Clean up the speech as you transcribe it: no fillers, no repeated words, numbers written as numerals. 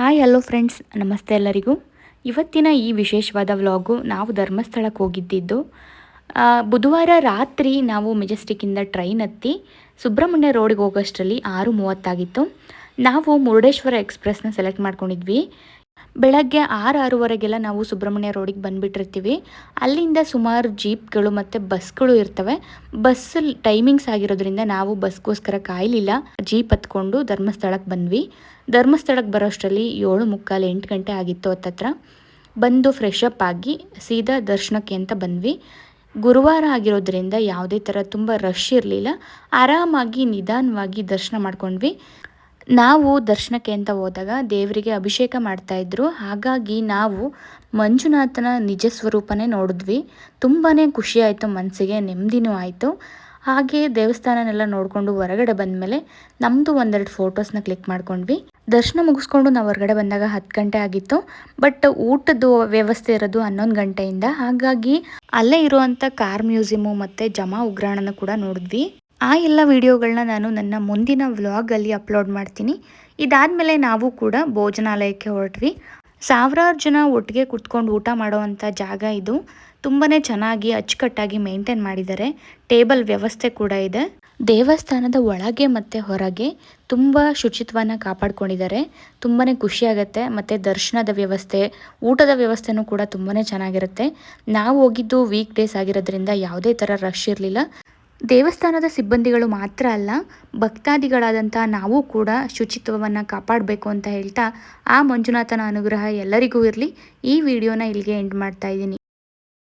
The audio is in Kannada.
ಹಾಯ್ ಹಲೋ ಫ್ರೆಂಡ್ಸ್, ನಮಸ್ತೆ ಎಲ್ಲರಿಗೂ. ಇವತ್ತಿನ ಈ ವಿಶೇಷವಾದ ವ್ಲಾಗು ನಾವು ಧರ್ಮಸ್ಥಳಕ್ಕೆ ಹೋಗಿದ್ದಿದ್ದು. ಬುಧವಾರ ರಾತ್ರಿ ನಾವು ಮೆಜೆಸ್ಟಿಕ್ಕಿಂದ ಟ್ರೈನ್ ಹತ್ತಿ ಸುಬ್ರಹ್ಮಣ್ಯ ರೋಡಿಗೆ ಹೋಗೋಷ್ಟರಲ್ಲಿ 6:30 ನಾವು ಮುರುಡೇಶ್ವರ ಎಕ್ಸ್ಪ್ರೆಸ್ನ ಸೆಲೆಕ್ಟ್ ಮಾಡ್ಕೊಂಡಿದ್ವಿ. ಬೆಳಗ್ಗೆ 6-6:30 ನಾವು ಸುಬ್ರಹ್ಮಣ್ಯ ರೋಡಿಗೆ ಬಂದುಬಿಟ್ಟಿರ್ತೀವಿ. ಅಲ್ಲಿಂದ ಸುಮಾರು ಜೀಪ್ಗಳು ಮತ್ತು ಬಸ್ಗಳು ಇರ್ತವೆ. ಬಸ್ ಟೈಮಿಂಗ್ಸ್ ಆಗಿರೋದ್ರಿಂದ ನಾವು ಬಸ್ಗೋಸ್ಕರ ಕಾಯಲಿಲ್ಲ, ಜೀಪ್ ಹತ್ಕೊಂಡು ಧರ್ಮಸ್ಥಳಕ್ಕೆ ಬಂದ್ವಿ. ಧರ್ಮಸ್ಥಳಕ್ಕೆ ಬರೋಷ್ಟರಲ್ಲಿ 7:45-8 ಗಂಟೆ ಆಗಿತ್ತು. ಹತ್ತತ್ರ ಬಂದು ಫ್ರೆಶ್ ಅಪ್ ಆಗಿ ಸೀದಾ ದರ್ಶನಕ್ಕೆ ಅಂತ ಬಂದ್ವಿ. ಗುರುವಾರ ಆಗಿರೋದ್ರಿಂದ ಯಾವುದೇ ಥರ ತುಂಬ ರಶ್ ಇರಲಿಲ್ಲ. ಆರಾಮಾಗಿ ನಿಧಾನವಾಗಿ ದರ್ಶನ ಮಾಡ್ಕೊಂಡ್ವಿ. ನಾವು ದರ್ಶನಕ್ಕೆ ಅಂತ ಹೋದಾಗ ದೇವರಿಗೆ ಅಭಿಷೇಕ ಮಾಡ್ತಾಯಿದ್ರು. ಹಾಗಾಗಿ ನಾವು ಮಂಜುನಾಥನ ನಿಜ ಸ್ವರೂಪನೇ ನೋಡಿದ್ವಿ. ತುಂಬಾ ಖುಷಿ ಆಯಿತು, ಮನಸ್ಸಿಗೆ ನೆಮ್ಮದಿನೂ ಆಯಿತು. ಹಾಗೆ ದೇವಸ್ಥಾನನೆಲ್ಲ ನೋಡಿಕೊಂಡು ಹೊರಗಡೆ ಬಂದಮೇಲೆ ನಮ್ಮದು ಒಂದೆರಡು ಫೋಟೋಸ್ನ ಕ್ಲಿಕ್ ಮಾಡ್ಕೊಂಡ್ವಿ. ದರ್ಶನ ಮುಗಿಸ್ಕೊಂಡು ನಾವು ಹೊರಗಡೆ ಬಂದಾಗ 10 ಗಂಟೆ ಆಗಿತ್ತು. ಬಟ್ ಊಟದ ವ್ಯವಸ್ಥೆ ಇರೋದು 11 ಗಂಟೆಯಿಂದ. ಹಾಗಾಗಿ ಅಲ್ಲೇ ಇರುವಂಥ ಕಾರ್ ಮ್ಯೂಸಿಯಮು ಮತ್ತು ಜಮಾ ಉಗ್ರಾಣನ ಕೂಡ ನೋಡಿದ್ವಿ. ಆ ಎಲ್ಲ ವಿಡಿಯೋಗಳನ್ನ ನಾನು ನನ್ನ ಮುಂದಿನ ವ್ಲಾಗಲ್ಲಿ ಅಪ್ಲೋಡ್ ಮಾಡ್ತೀನಿ. ಇದಾದಮೇಲೆ ನಾವು ಕೂಡ ಭೋಜನಾಲಯಕ್ಕೆ ಹೊರಟ್ವಿ. ಸಾವಿರಾರು ಜನ ಒಟ್ಟಿಗೆ ಕುತ್ಕೊಂಡು ಊಟ ಮಾಡೋವಂಥ ಜಾಗ ಇದು. ತುಂಬಾ ಚೆನ್ನಾಗಿ ಅಚ್ಚುಕಟ್ಟಾಗಿ ಮೇಂಟೈನ್ ಮಾಡಿದ್ದಾರೆ. ಟೇಬಲ್ ವ್ಯವಸ್ಥೆ ಕೂಡ ಇದೆ. ದೇವಸ್ಥಾನದ ಒಳಗೆ ಮತ್ತು ಹೊರಗೆ ತುಂಬ ಶುಚಿತ್ವನ ಕಾಪಾಡ್ಕೊಂಡಿದ್ದಾರೆ. ತುಂಬಾ ಖುಷಿಯಾಗುತ್ತೆ. ಮತ್ತು ದರ್ಶನದ ವ್ಯವಸ್ಥೆ, ಊಟದ ವ್ಯವಸ್ಥೆನೂ ಕೂಡ ತುಂಬಾ ಚೆನ್ನಾಗಿರುತ್ತೆ. ನಾವು ಹೋಗಿದ್ದು ವೀಕ್ ಡೇಸ್ ಆಗಿರೋದ್ರಿಂದ ಯಾವುದೇ ಥರ ರಶ್ ಇರಲಿಲ್ಲ. ದೇವಸ್ಥಾನದ ಸಿಬ್ಬಂದಿಗಳು ಮಾತ್ರ ಅಲ್ಲ, ಭಕ್ತಾದಿಗಳಾದಂಥ ನಾವು ಕೂಡ ಶುಚಿತ್ವವನ್ನು ಕಾಪಾಡಬೇಕು ಅಂತ ಹೇಳ್ತಾ ಆ ಮಂಜುನಾಥನ ಅನುಗ್ರಹ ಎಲ್ಲರಿಗೂ ಇರಲಿ. ಈ ವಿಡಿಯೋನ ಇಲ್ಲಿಗೆ ಎಂಡ್ ಮಾಡ್ತಾ ಇದ್ದೀನಿ.